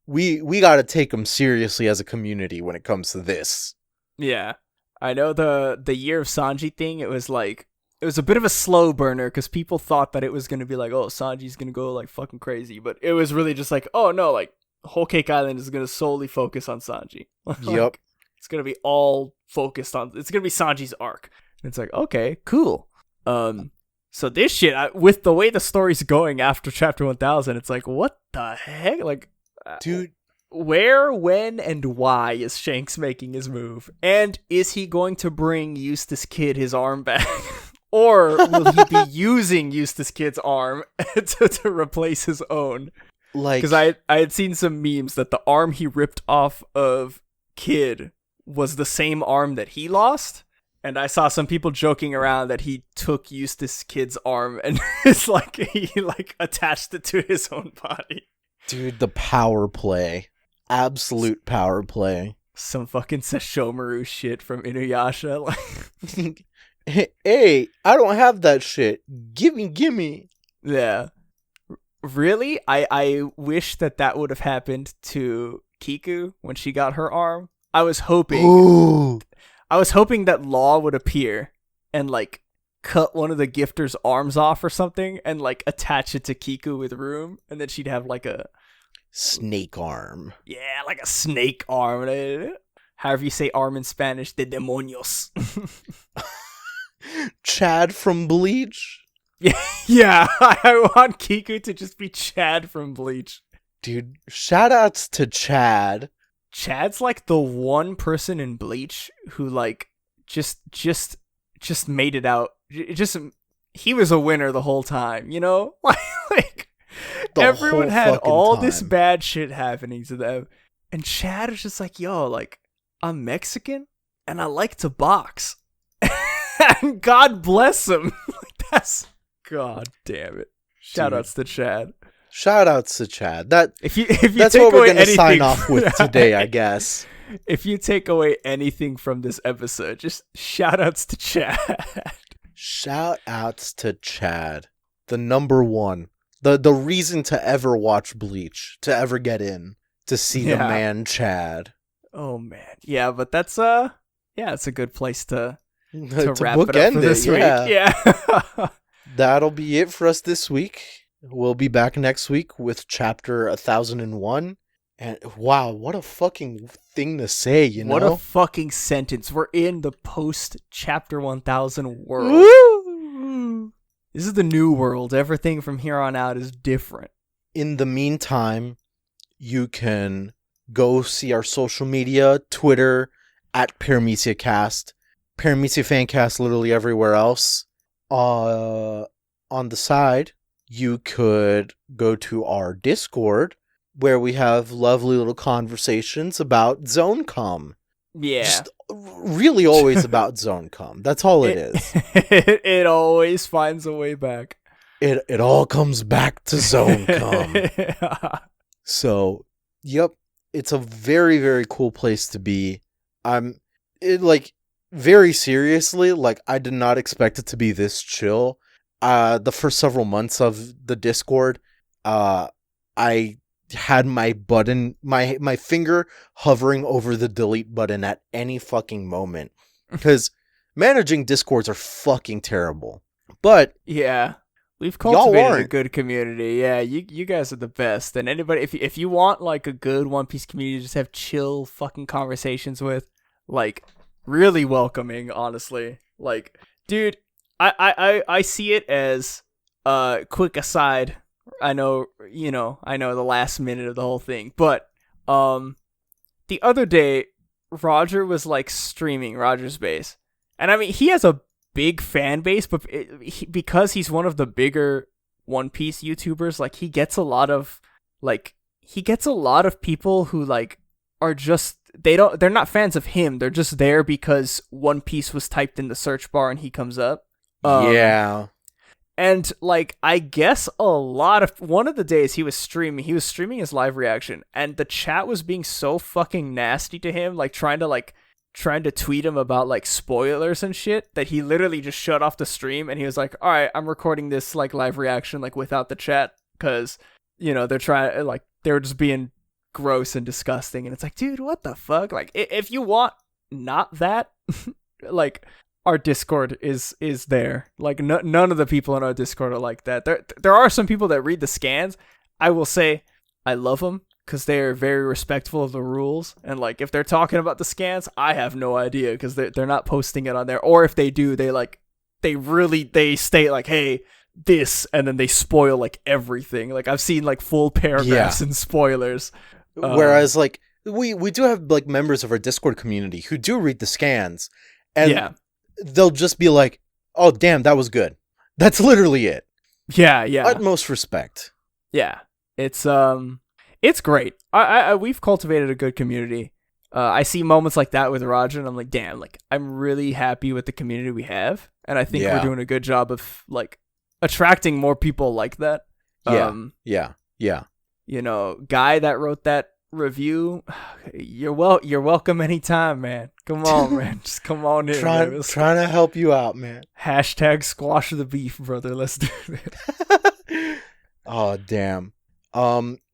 we got to take them seriously as a community when it comes to this. Yeah. I know the Year of Sanji thing, it was a bit of a slow burner, because people thought that it was going to be like, oh, Sanji's going to go like fucking crazy. But it was really just like, oh no, like, Whole Cake Island is gonna solely focus on Sanji. Yep. It's gonna be all focused on. It's gonna be Sanji's arc. And it's like, okay, cool. So this shit, with the way the story's going after chapter 1000, it's like, what the heck? Like, dude, where, when, and why is Shanks making his move? And is he going to bring Eustace Kid his arm back? Or will he be using Eustace Kid's arm to replace his own? Like, because I had seen some memes that the arm he ripped off of Kid was the same arm that he lost. And I saw some people joking around that he took Eustace Kid's arm and it's like he like attached it to his own body. Dude, the power play. Absolute power play. Some fucking Sesshomaru shit from Inuyasha. Like, hey, I don't have that shit. Gimme. Yeah. Really? I wish that would have happened to Kiku when she got her arm. I was hoping... Ooh. I was hoping that Law would appear and, like, cut one of the gifter's arms off or something and, like, attach it to Kiku with Room, and then she'd have, like, a... snake arm. Yeah, like a snake arm. However you say arm in Spanish, de demonios. Chad from Bleach? Yeah, I want Kiku to just be Chad from Bleach. Dude, shoutouts to Chad. Chad's like the one person in Bleach who like just made it out. He was a winner the whole time, you know? Like everyone had all this bad shit happening to them, and Chad is just like, yo, like I'm Mexican and I like to box. And God bless him. Like, that's God damn it. Shoutouts to Chad. Shoutouts to Chad. That if you that's take what we're away gonna anything sign off with today, I guess. If you take away anything from this episode, just shoutouts to Chad. Shoutouts to Chad. The number one. The reason to ever watch Bleach, to ever get in, to see the man Chad. Oh man. Yeah, but that's it's a good place to wrap it up bookend for this week. Yeah. That'll be it for us this week. We'll be back next week with chapter 1001. And wow, what a fucking thing to say, you know? What a fucking sentence. We're in the post chapter 1000 world. Woo! This is the new world. Everything from here on out is different. In the meantime, you can go see our social media, Twitter, at Paramecia Cast, Paramecia Fancast literally everywhere else. On the side, you could go to our Discord, where we have lovely little conversations about ZoneCom. Yeah. Just really always about ZoneCom. That's all it is. It always finds a way back. It all comes back to ZoneCom. So, yep, it's a very, very cool place to be. Very seriously, like, I did not expect it to be this chill. The first several months of the Discord, I had my finger hovering over the delete button at any fucking moment. Because managing Discords are fucking terrible. But yeah, we've cultivated a good community. Yeah, you guys are the best. And anybody, if you want like a good One Piece community to just have chill fucking conversations with, like, really welcoming, honestly. Like, dude, I see it as quick aside. I know the last minute of the whole thing, but the other day Roger was like streaming Roger's Base, and I mean he has a big fan base, but because he's one of the bigger One Piece YouTubers, like he gets a lot of people who like are just they're not fans of him. They're just there because One Piece was typed in the search bar and he comes up. Yeah. And like I guess one of the days he was streaming his live reaction, and the chat was being so fucking nasty to him, like trying to tweet him about like spoilers and shit, that he literally just shut off the stream and he was like, all right, I'm recording this like live reaction like without the chat, because they're just being gross and disgusting. And it's like, dude, what the fuck? Like, if you want not that, like, our Discord is there. Like, none of the people in our Discord are like that. There are some people that read the scans. I will say I love them because they're very respectful of the rules. And like, if they're talking about the scans, I have no idea because they're not posting it on there. Or if they do, they state like, hey, this, and then they spoil like everything. Like I've seen like full paragraphs and spoilers. Whereas like we do have like members of our Discord community who do read the scans, and they'll just be like, oh damn, that was good. That's literally it. Yeah. Utmost respect. Yeah. It's great. We've cultivated a good community. I see moments like that with Roger, and I'm like, damn, like I'm really happy with the community we have, and I think we're doing a good job of like attracting more people like that. Yeah. You know, guy that wrote that review, you're welcome anytime, man. Come on, man. Just come on in. Trying to help you out, man. Hashtag squash the beef, brother. Let's do it. Oh, damn.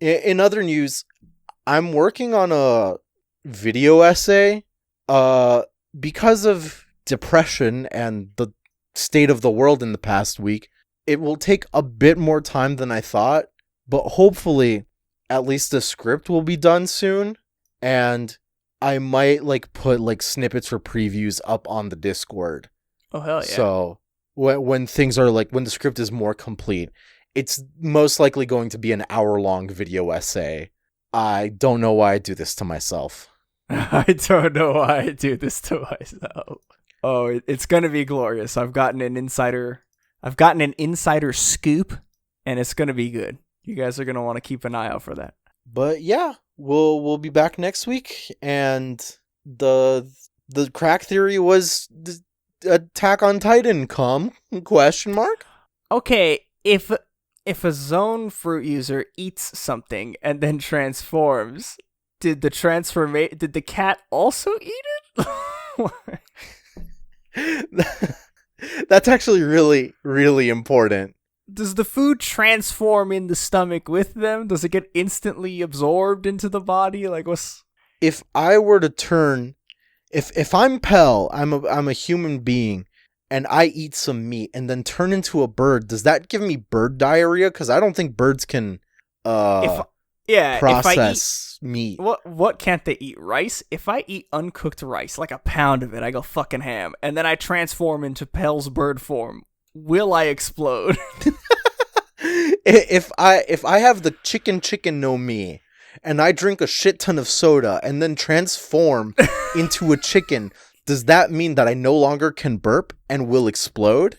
In other news, I'm working on a video essay. Because of depression and the state of the world in the past week, it will take a bit more time than I thought, but hopefully at least the script will be done soon, and I might like put like snippets for previews up on the Discord. Oh hell yeah. So when things are like, when the script is more complete, it's most likely going to be an hour-long video essay. I don't know why I do this to myself. I don't know why I do this to myself. Oh, it's going to be glorious. I've gotten an insider scoop, and it's going to be good. You guys are going to want to keep an eye out for that. But yeah, we'll be back next week, and the crack theory was Attack on Titan question mark? Okay, if a zone fruit user eats something and then transforms, did the cat also eat it? That's actually really, really important. Does the food transform in the stomach with them? Does it get instantly absorbed into the body? Like, what's... If I were to turn... If I'm Pell, I'm a human being, and I eat some meat and then turn into a bird, does that give me bird diarrhea? Because I don't think birds can process meat. What can't they eat? Rice? If I eat uncooked rice, like a pound of it, I go fucking ham, and then I transform into Pell's bird form, will I explode? If I have the chicken no me, and I drink a shit ton of soda and then transform into a chicken, does that mean that I no longer can burp and will explode?